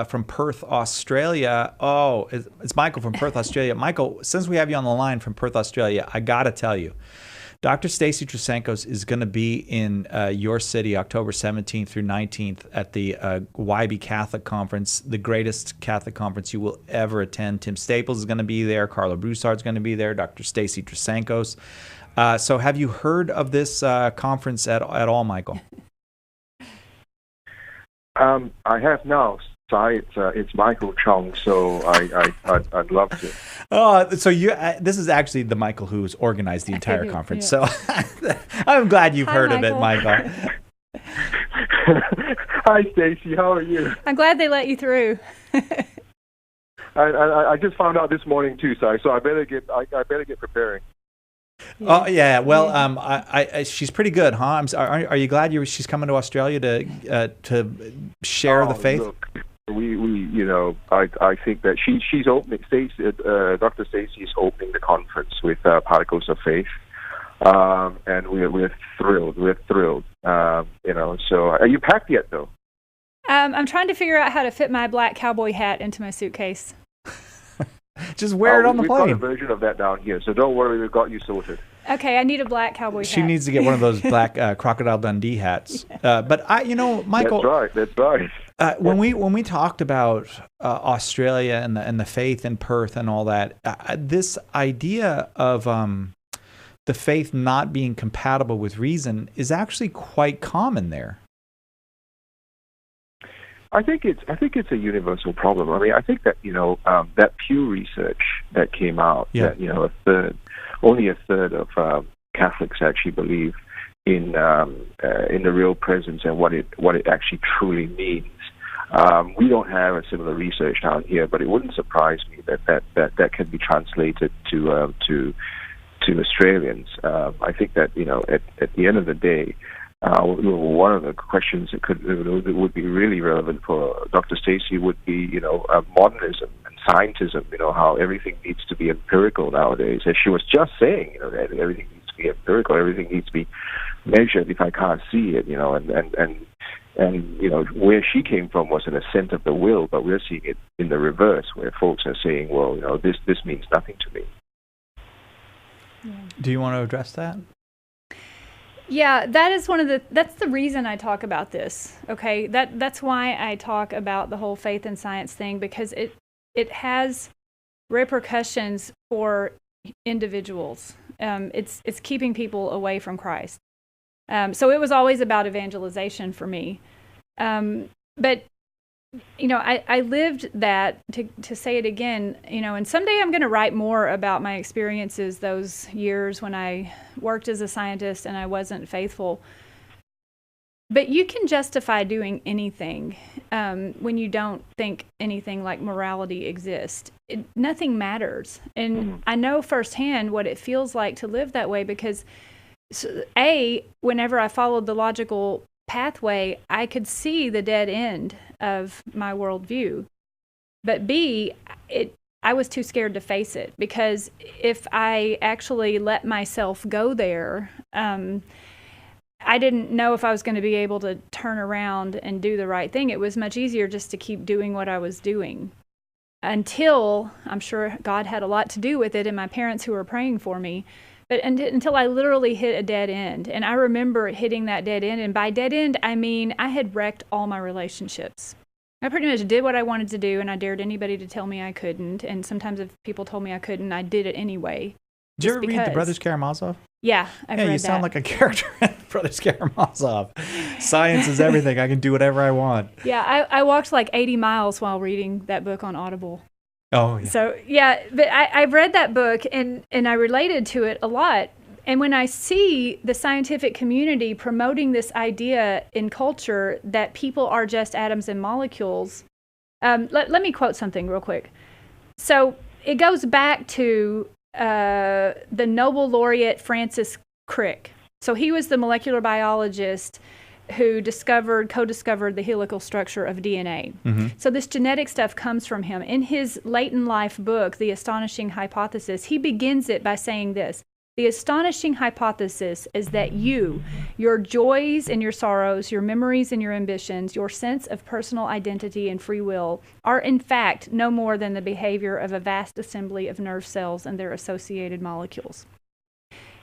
from Perth, Australia. Oh, it's Michael from Perth, Australia. Michael, since we have you on the line from Perth, Australia, I got to tell you, Dr. Stacy Trasenkos is going to be in your city October 17th through 19th at the YB Catholic Conference, the greatest Catholic conference you will ever attend. Tim Staples is going to be there. Carla Broussard's going to be there. Dr. Stacy Trasenkos. So have you heard of this conference at all, Michael? I have now. It's Michael Chung, so I'd love to. Oh, so this is actually the Michael who's organized the entire conference. Yeah. So I'm glad you've heard of it, Michael. Hi, Stacy. How are you? I'm glad they let you through. I just found out this morning too, Cy. So I better get preparing. Oh yeah, well, she's pretty good, huh? Are you glad she's coming to Australia to share the faith? Look. I think that she's opening. Dr. Stacy is opening the conference with Particles of Faith, and we're thrilled. We're thrilled. So are you packed yet, though? I'm trying to figure out how to fit my black cowboy hat into my suitcase. Just wear it on the plane. We've got a version of that down here, so don't worry. We've got you sorted. Okay, I need a black cowboy hat. She needs to get one of those black Crocodile Dundee hats. Yeah. But Michael. That's right. When we talked about Australia and the faith in Perth and all that, this idea of the faith not being compatible with reason is actually quite common there. I think it's a universal problem. I mean, I think that that Pew research that came out that only a third of Catholics actually believe in the real presence and what it actually truly means. We don't have a similar research down here, but it wouldn't surprise me that can be translated to Australians. I think that at the end of the day, one of the questions that would be really relevant for Dr. Stacy would be modernism and scientism. How everything needs to be empirical nowadays. As she was just saying, that everything needs to be empirical. Everything needs to be measured. If I can't see it, and where she came from was an assent of the will, but we're seeing it in the reverse, where folks are saying, well, this means nothing to me. Yeah. Do you want to address that? Yeah, that's the reason I talk about this. Okay, that's why I talk about the whole faith and science thing, because it has repercussions for individuals. It's keeping people away from Christ. So it was always about evangelization for me. But, I lived that, to say it again, and someday I'm going to write more about my experiences those years when I worked as a scientist and I wasn't faithful. But you can justify doing anything when you don't think anything like morality exists. Nothing matters. And I know firsthand what it feels like to live that way, because whenever I followed the logical pathway, I could see the dead end of my worldview. But B, I was too scared to face it, because if I actually let myself go there, I didn't know if I was going to be able to turn around and do the right thing. It was much easier just to keep doing what I was doing, until, I'm sure God had a lot to do with it, and my parents who were praying for me. But until I literally hit a dead end. And I remember hitting that dead end. And by dead end, I mean I had wrecked all my relationships. I pretty much did what I wanted to do, and I dared anybody to tell me I couldn't. And sometimes if people told me I couldn't, I did it anyway. Did you ever read The Brothers Karamazov? Yeah, I've read that. Yeah, you sound like a character in Brothers Karamazov. Science is everything. I can do whatever I want. Yeah, I walked like 80 miles while reading that book on Audible. Oh, yeah. So, yeah, but I've read that book, and I related to it a lot. And when I see the scientific community promoting this idea in culture that people are just atoms and molecules, let me quote something real quick. So it goes back to the Nobel laureate Francis Crick. So he was the molecular biologist who co-discovered the helical structure of DNA. Mm-hmm. So this genetic stuff comes from him. In his late in life book, The Astonishing Hypothesis, he begins it by saying this: The astonishing hypothesis is that you, your joys and your sorrows, your memories and your ambitions, your sense of personal identity and free will are in fact no more than the behavior of a vast assembly of nerve cells and their associated molecules.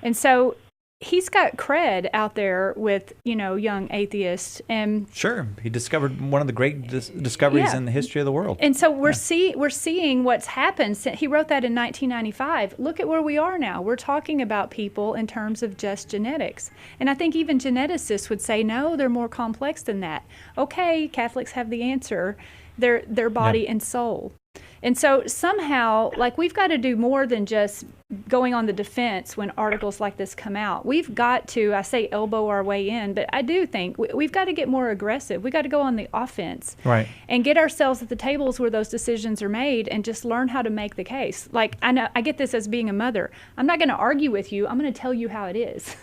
And so he's got cred out there with, young atheists. And sure, he discovered one of the great discoveries in the history of the world. And so we're seeing what's happened. He wrote that in 1995. Look at where we are now. We're talking about people in terms of just genetics. And I think even geneticists would say, no, they're more complex than that. Okay, Catholics have the answer. Their body and soul. And so somehow, we've got to do more than just going on the defense when articles like this come out. We've got to, I say elbow our way in, but I do think we've got to get more aggressive. We've got to go on the offense. Right. And get ourselves at the tables where those decisions are made and just learn how to make the case. I know, I get this as being a mother. I'm not going to argue with you. I'm going to tell you how it is.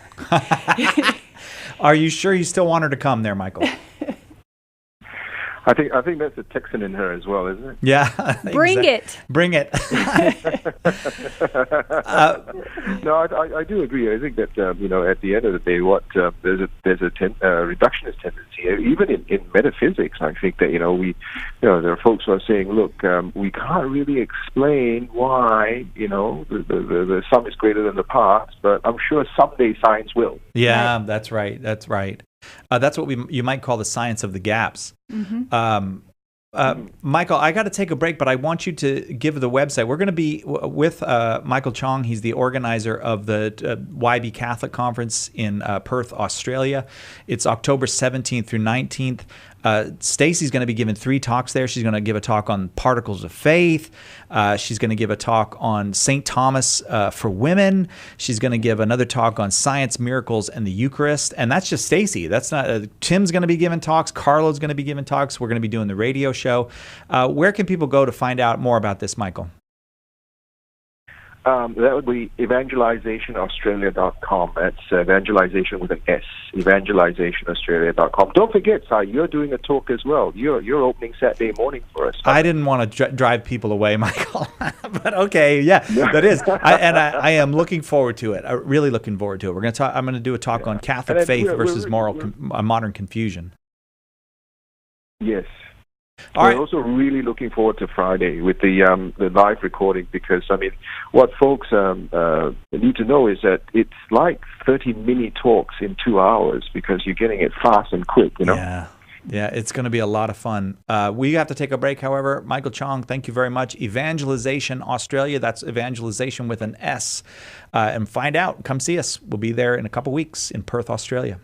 Are you sure you still want her to come there, Michael? I think that's the Texan in her as well, isn't it? Yeah. Bring it. Bring it. No, I do agree. I think that at the end of the day, there's a reductionist tendency, even in metaphysics. I think that there are folks who are saying, look, we can't really explain why the sum is greater than the past, but I'm sure someday science will. Yeah, that's right. That's right. That's what you might call the science of the gaps. Mm-hmm. Michael, I got to take a break, but I want you to give the website. We're going to be with Michael Chong. He's the organizer of the YB Catholic Conference in Perth, Australia. It's October 17th through 19th. Stacy's going to be giving 3 talks there. She's going to give a talk on particles of faith. She's going to give a talk on St. Thomas for women. She's going to give another talk on science, miracles, and the Eucharist. And that's just Stacy. That's not Tim's going to be giving talks. Carlo's going to be giving talks. We're going to be doing the radio show. Where can people go to find out more about this, Michael? That would be evangelizationaustralia.com. That's evangelization with an S, evangelizationaustralia.com. Don't forget, Cy, you're doing a talk as well. You're opening Saturday morning for us. I didn't want to drive people away, Michael. But okay, yeah, that is. I am looking forward to it. I'm really looking forward to it. I'm going to do a talk on Catholic faith versus modern confusion. Yes. We're also really looking forward to Friday with the live recording, because what folks need to know is that it's like 30 mini talks in 2 hours, because you're getting it fast and quick. Yeah, it's going to be a lot of fun. We have to take a break, however. Michael Chong, thank you very much. Evangelization Australia, that's evangelization with an S. And find out, come see us. We'll be there in a couple weeks in Perth, Australia.